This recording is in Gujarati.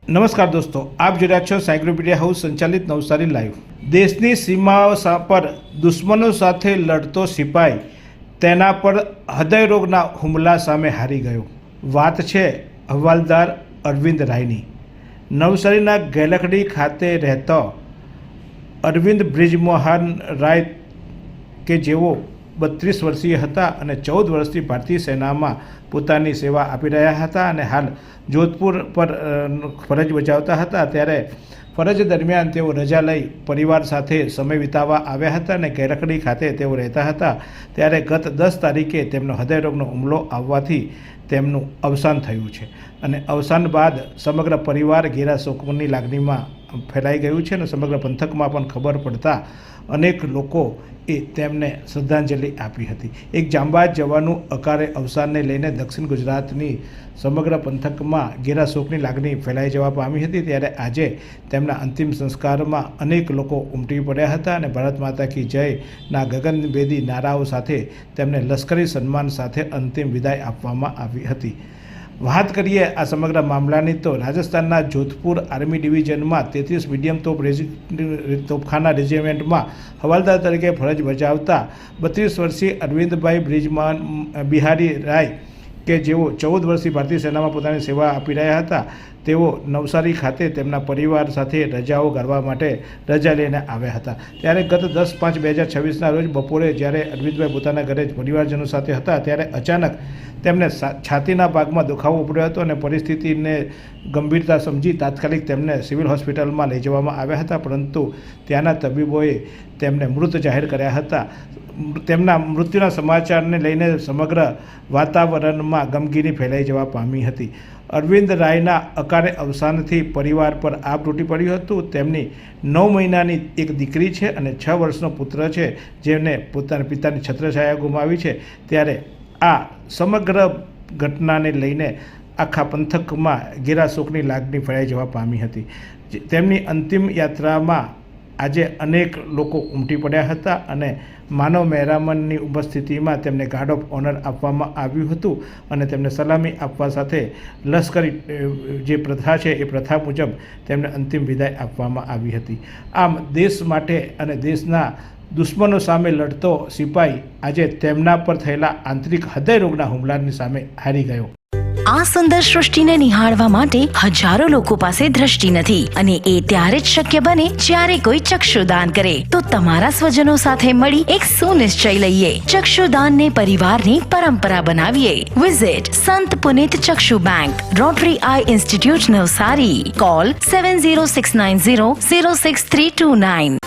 નમસ્કાર દોસ્તો, આપ જોઈ રહ્યા છો સાયક્લોપીડિયા હાઉસ સંચાલિત નવસારી લાઈવ। દેશની સીમાઓ પર દુશ્મનો સાથે લડતો સિપાઈ તેના પર હૃદયરોગના હુમલા સામે હારી ગયો। વાત છે હવાલદાર અરવિંદ રાયની। નવસારીના ગેલખડી ખાતે રહેતો અરવિંદ બ્રિજમોહન રાય કે જેઓ 32 વર્ષીય હતા અને 14 વર્ષથી ભારતીય સેનામાં પોતાની સેવા આપી રહ્યા હતા અને હાલ જોધપુર પર ફરજ બજાવતા હતા। ત્યારે ફરજ દરમિયાન તેઓ રજા લઈ પરિવાર સાથે સમય વિતાવવા આવ્યા હતા અને ગેલખડી ખાતે તેઓ રહેતા હતા। ત્યારે ગત 10 તારીખે તેમનો હૃદયરોગનો હુમલો આવવાથી તેમનું અવસાન થયું છે અને અવસાન બાદ સમગ્ર પરિવાર ઘેરા શોકની લાગણીમાં ફેલાઈ ગયું છે અને સમગ્ર પંથકમાં પણ ખબર પડતા અનેક લોકોએ તેમને શ્રદ્ધાંજલિ આપી હતી। એક જાંબાજ જવાનું અકાળે અવસાનને લઈને દક્ષિણ ગુજરાતની સમગ્ર પંથકમાં ઘેરા શોકની લાગણી ફેલાઈ જવા પામી હતી। ત્યારે આજે તેમના અંતિમ સંસ્કારમાં અનેક લોકો ઉમટી પડ્યા હતા અને ભારત માતા કી જયના ગગનભેદી નારાઓ સાથે તેમને લશ્કરી સન્માન સાથે અંતિમ વિદાય આપવામાં આવી હતી। વાત કરીએ આ સમગ્ર મામલાની તો રાજસ્થાનના જોધપુર આર્મી ડિવિઝનમાં 33 મીડિયમ તોપખાના રેજિમેન્ટમાં હવાલદાર તરીકે ફરજ બજાવતા 32 વર્ષીય અરવિંદભાઈ બ્રિજમોહન બિહારી રાય કે જેઓ 14 વર્ષથી ભારતીય સેનામાં પોતાની સેવા આપી રહ્યા હતા, તેઓ નવસારી ખાતે તેમના પરિવાર સાથે રજાઓ ગાળવા માટે રજા લઈને આવ્યા હતા। ત્યારે ગત 10/5/2026ના રોજ બપોરે જ્યારે અરવિંદભાઈ પોતાના ઘરે પરિવારજનો સાથે હતા ત્યારે અચાનક તેમને છાતીના ભાગમાં દુખાવો પડ્યો હતો અને પરિસ્થિતિને ગંભીરતા સમજી તાત્કાલિક તેમને સિવિલ હોસ્પિટલમાં લઈ જવામાં આવ્યા હતા, પરંતુ ત્યાંના તબીબોએ તેમને મૃત જાહેર કર્યા હતા। તેમના મૃત્યુના સમાચારને લઈને સમગ્ર વાતાવરણમાં ગમગીની ફેલાઈ જવા પામી હતી। અરવિંદ રાયના અકાળે અવસાનથી પરિવાર પર આભ તૂટી પડ્યું હતું। તેમની 9 મહિનાની એક દીકરી છે અને 6 વર્ષનો પુત્ર છે જેમને પોતાના પિતાની છત્રછાયા ગુમાવી છે। ત્યારે આ સમગ્ર ઘટનાને લઈને આખા પંથકમાં ઘેરા શોકની લાગણી ફેલાઈ જવા પામી હતી। તેમની અંતિમ યાત્રામાં આજે અનેક લોકો ઉમટી પડ્યા હતા અને માનવ મહેરામણની ઉપસ્થિતિમાં તેમને ગાર્ડ ઓફ ઓનર આપવામાં આવ્યું હતું અને તેમને સલામી આપવા સાથે લશ્કરી જે પ્રથા છે એ પ્રથા મુજબ તેમને અંતિમ વિદાય આપવામાં આવી હતી। આમ દેશ માટે અને દેશના દુશ્મનો સામે લડતો સિપાઈ આજે તેમના પર થયેલા આંતરિક હૃદયરોગના હુમલાની સામે હારી ગયો। આ સુંદર સૃષ્ટિને નિહાળવા માટે હજારો લોકો પાસે દ્રષ્ટિ નથી અને એ ત્યારે જ શક્ય બને જ્યારે કોઈ ચક્ષુદાન કરે। તો તમારા સ્વજનો સાથે મળી એક સુનિશ્ચય લઈએ, ચક્ષુદાનને પરિવારની પરંપરા બનાવીએ। Visit Sant Punit Chakshu Bank, Rotary Eye Institute Navsari. Call 7069006329।